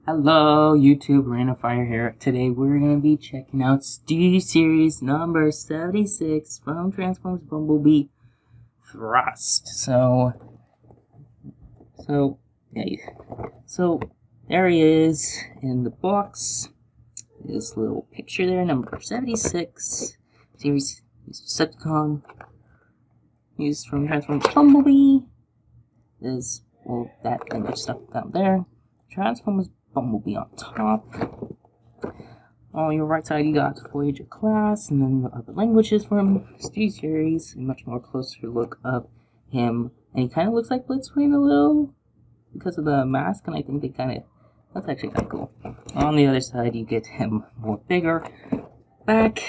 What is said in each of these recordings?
Hello, YouTube, Random Fire here. Today we're going to be checking out SteelSeries number 76 from Transformers Bumblebee Thrust. So there he is in the box. This little picture there, number 76. Series Decepticon. He's from Transformers Bumblebee. There's, well, that and much stuff down there. Transformers Bumblebee on top. On your right side, you got Voyager class, and then the other languages from SteelSeries, and much more closer look of him. And he kind of looks like Blitzwing a little because of the mask, and I think that's actually kind of cool. On the other side, you get him more bigger back,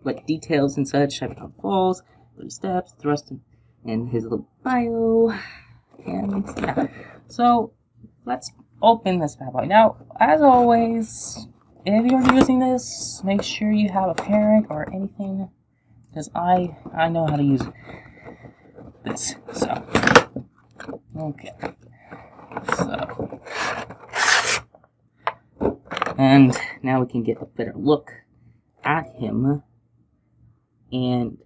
like details and such. Cybertron Falls, 30 steps, Thrust, and his little bio, and yeah. So let's open this bad boy. Now, as always, if you're using this, make sure you have a parent or anything, because I know how to use this. So, okay. So, and now we can get a better look at him, and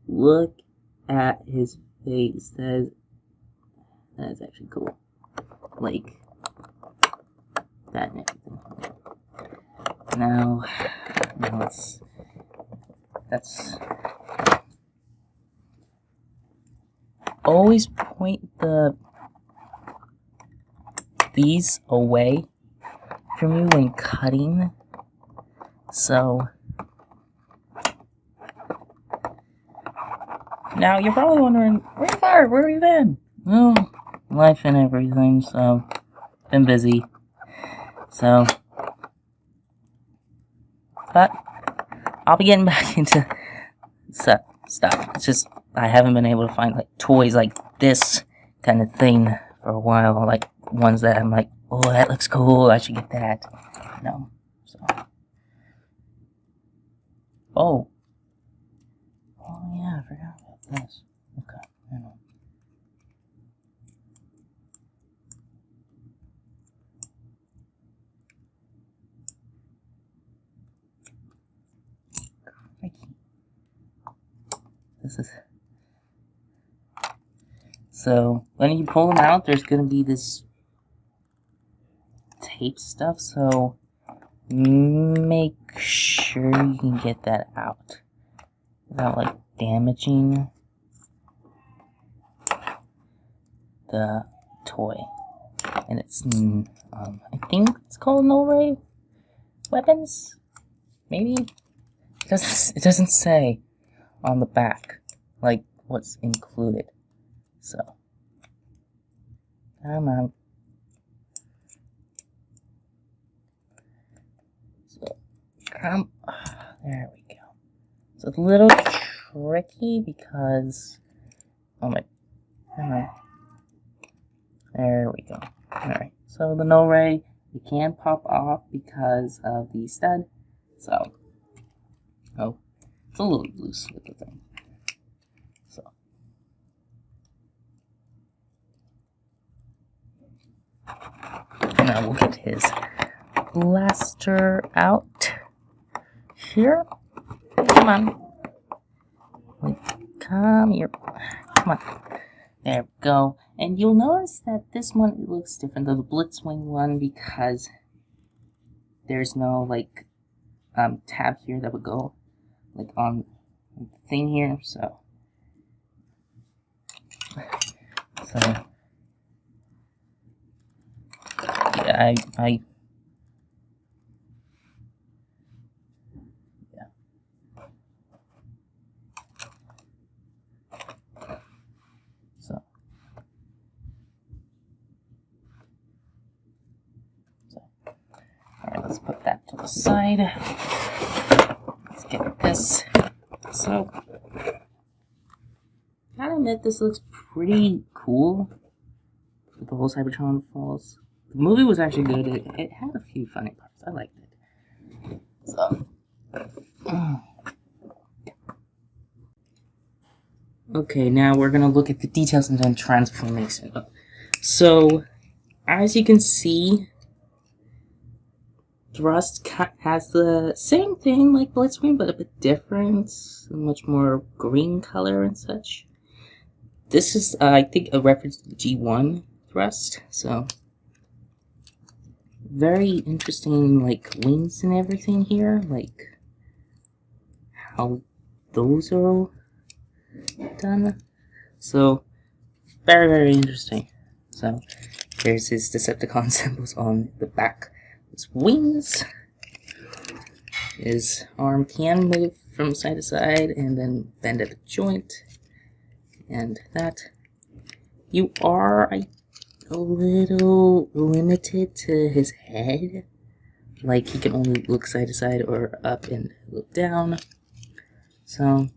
look at his face. That is actually cool. Like that and everything. Now that's always point these away from you when cutting. So now you're probably wondering, where have you been? Well, life and everything, so been busy. So, but I'll be getting back into stuff. It's just I haven't been able to find like toys like this kind of thing for a while, like ones that I'm like, oh, that looks cool, I should get that. No, so oh yeah, I forgot about this. Okay, I know. This is so when you pull them out, there's gonna be this tape stuff, so make sure you can get that out without like damaging the toy. And it's I think it's called No-Ray Weapons, maybe. It doesn't say on the back like what's included. So come on. So there we go. It's a little tricky because come on. There we go. Alright. So the No-Ray, it can pop off because of the stud. So it's a little loose with the thing. So now we'll get his blaster out here. Come on. Come here. Come on. There we go. And you'll notice that this one looks different than the Blitzwing one because there's no like tab here that would go like on the thing here, so yeah, yeah. So alright, let's put that to the side. Let's get this. So, gotta admit, this looks pretty cool with the whole Cybertron Falls. The movie was actually good. It had a few funny parts. I liked it. So, okay, now we're gonna look at the details and then transformation. So, as you can see, thrust has the same thing like Blitzwing, but a bit different, much more green color and such. This is, I think, a reference to the G1 thrust, so very interesting, like, wings and everything here, like how those are done. So, very, very interesting. So, there's his Decepticon symbols on the back. His wings. His arm can move from side to side and then bend at the joint. And that. You are a little limited to his head. Like, he can only look side to side or up and look down. So,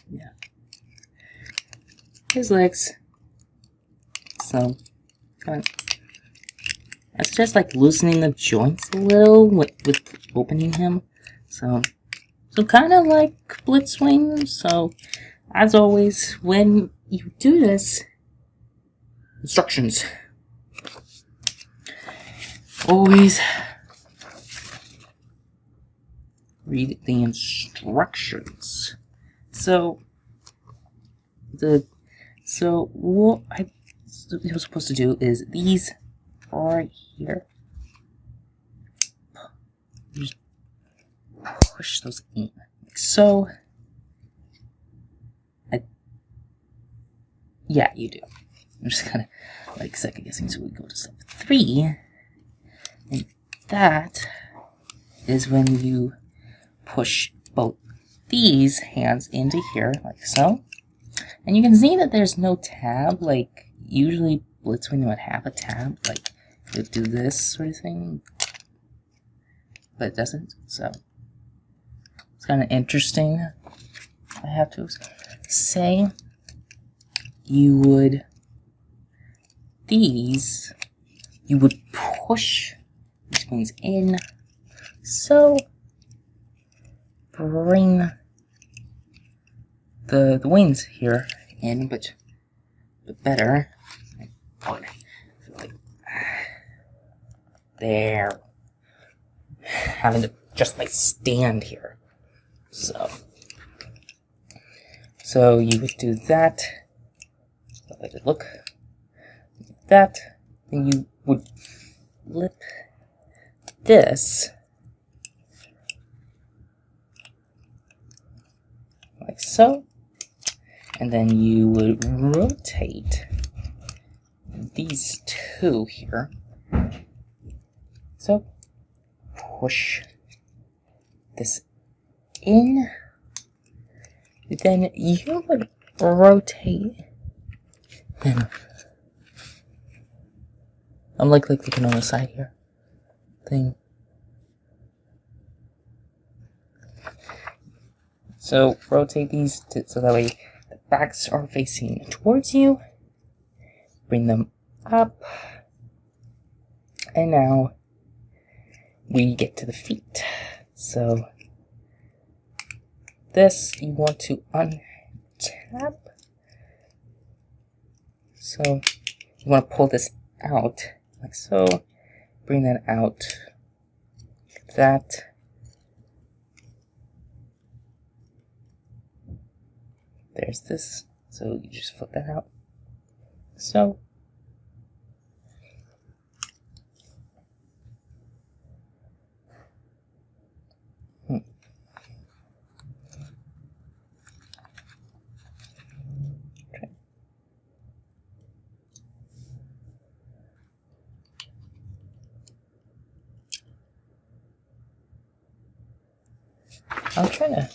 yeah. His legs. So, kind of. I suggest like loosening the joints a little with opening him. So kind of like Blitzwing. So, as always, when you do this, instructions. Always read the instructions. So what I was supposed to do is these right here. Just push those in like so. Yeah, you do. I'm just kind of like second guessing, so we go to step 3, and that is when you push both these hands into here, like so. And you can see that there's no tab, like usually Blitzwing would have a tab, like it would do this sort of thing, but it doesn't, so it's kind of interesting, I have to say. You would push these wings in, so bring the wings here in, but better. There. Having to just like stand here. So you would do that. Let it look like that. Then you would flip this like so, and then you would rotate these two here. So push this in, then you would rotate. And I'm like looking on the side here thing. So rotate these so that way the backs are facing towards you. Bring them up. And now we get to the feet. So this you want to untap. So you want to pull this out like so. Bring that out like that. There's this. So you just flip that out. So I'm trying to,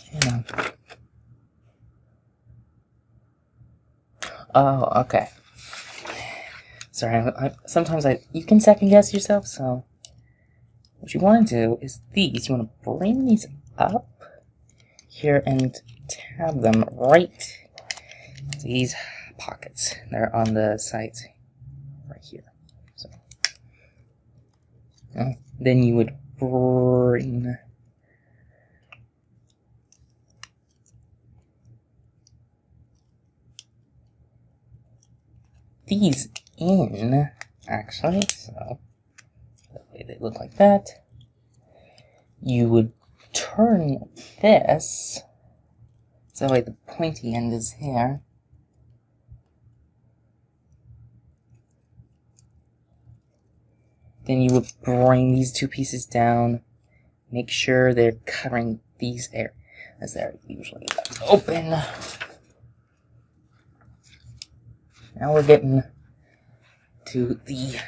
Oh, okay. Sorry, sometimes you can second guess yourself, so what you want to do is these, you want to bring these up here and tab them right to these pockets. They're on the sides right here. So then you would bring these in, actually, so They look like that. You would turn this, so that way the pointy end is here. Then you would bring these two pieces down, make sure they're covering these areas, as they're usually open. Now we're getting to the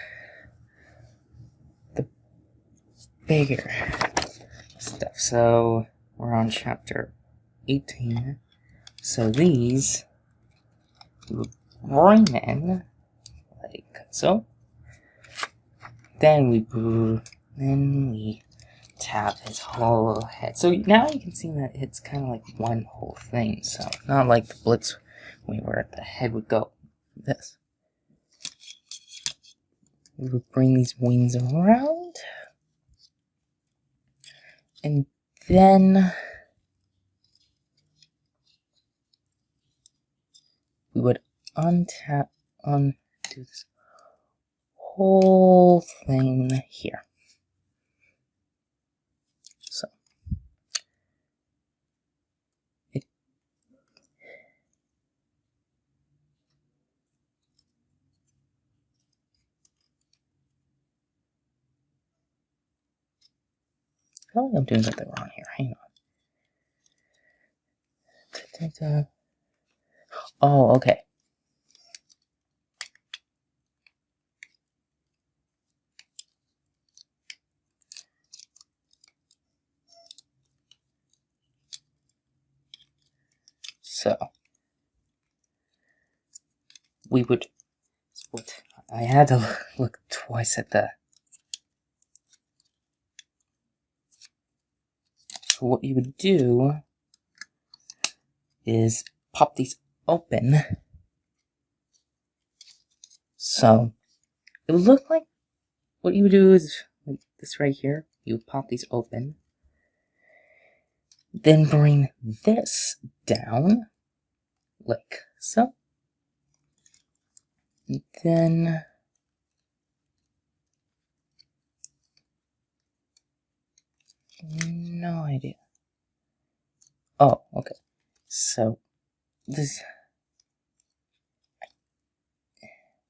bigger stuff. So we're on chapter 18. So these we would bring in like so. Then we tap his whole head. So now you can see that it's kind of like one whole thing. So not like the Blitz where the head would go. This. We would bring these wings around. And then we would undo this whole thing here. So I feel like I'm doing something wrong here. Hang on. Oh, okay. So we would. I had to look twice at the. So what you would do is pop these open. So it would look like what you would do is like this right here. You would pop these open. Then bring this down like so. And then no idea. Oh, okay. So this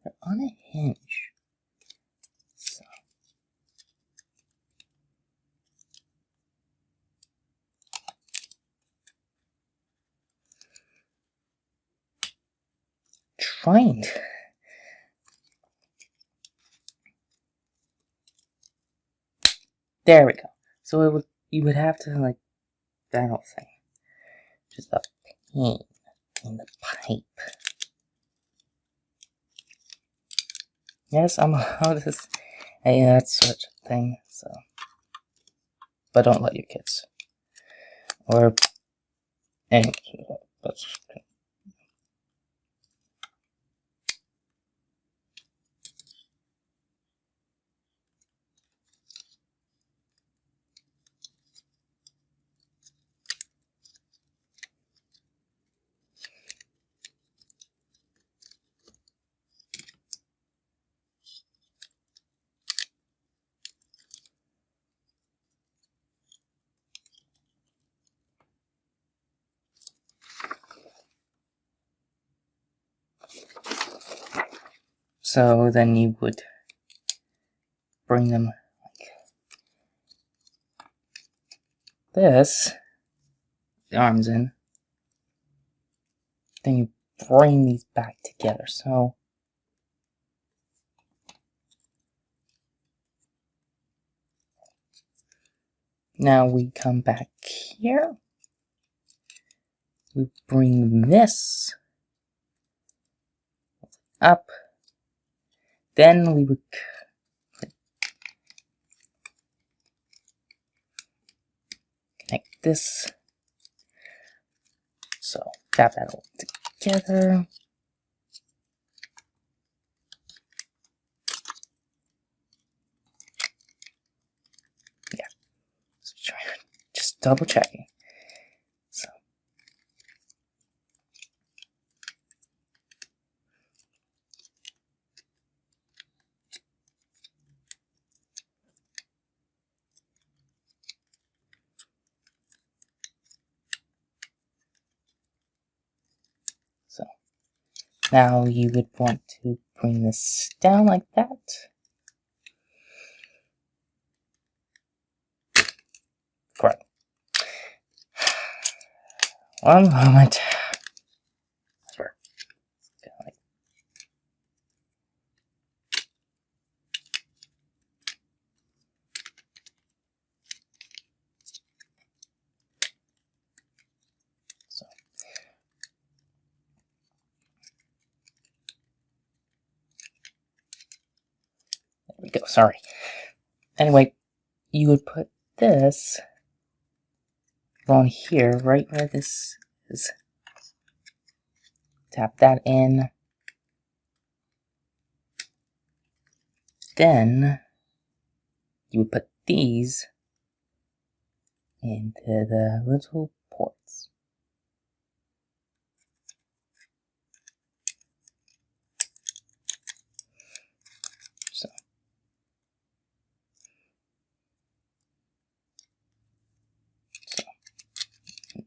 they're on a hinge. So trying to there we go. So you would have to like that whole thing. Just a pain in the pipe. Yes, I'm out of yeah, that's such a thing, so but don't let your kids. Or any that's so then you would bring them like this, the arms in, then you bring these back together. So now we come back here, we bring this up, then we would connect this. So tap that all together. Yeah, just double checking. So Now you would want to bring this down like that. Correct. One moment. Sure. So. There we go. Sorry. Anyway, you would put this on here, right where this is. Tap that in. Then you would put these into the little ports. So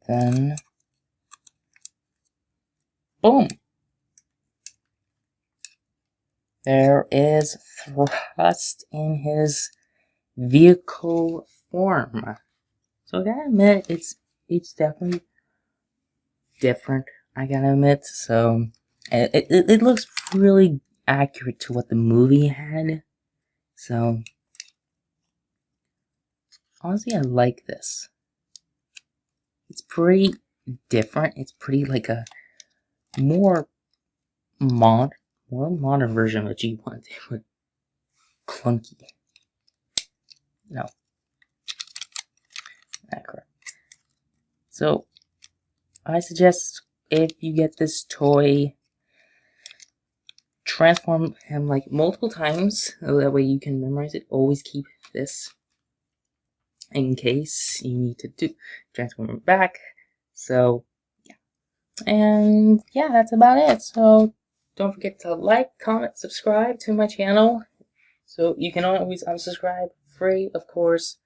then boom! There is thrust in his vehicle form. So I gotta admit, it's definitely different. I gotta admit, so it looks really accurate to what the movie had. So honestly, I like this. It's pretty different. It's pretty like a more modern version of a G1. But clunky. No. Not correct. So, I suggest if you get this toy, transform him like multiple times. So that way you can memorize it. Always keep this in case you need to transform him back. So, yeah. And yeah, that's about it. So, don't forget to like, comment, subscribe to my channel. So you can always unsubscribe, free, of course,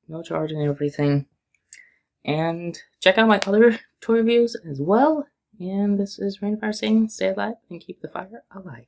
no charge and everything. And check out my other toy reviews as well. And this is Rainfire saying, stay alive and keep the fire alive.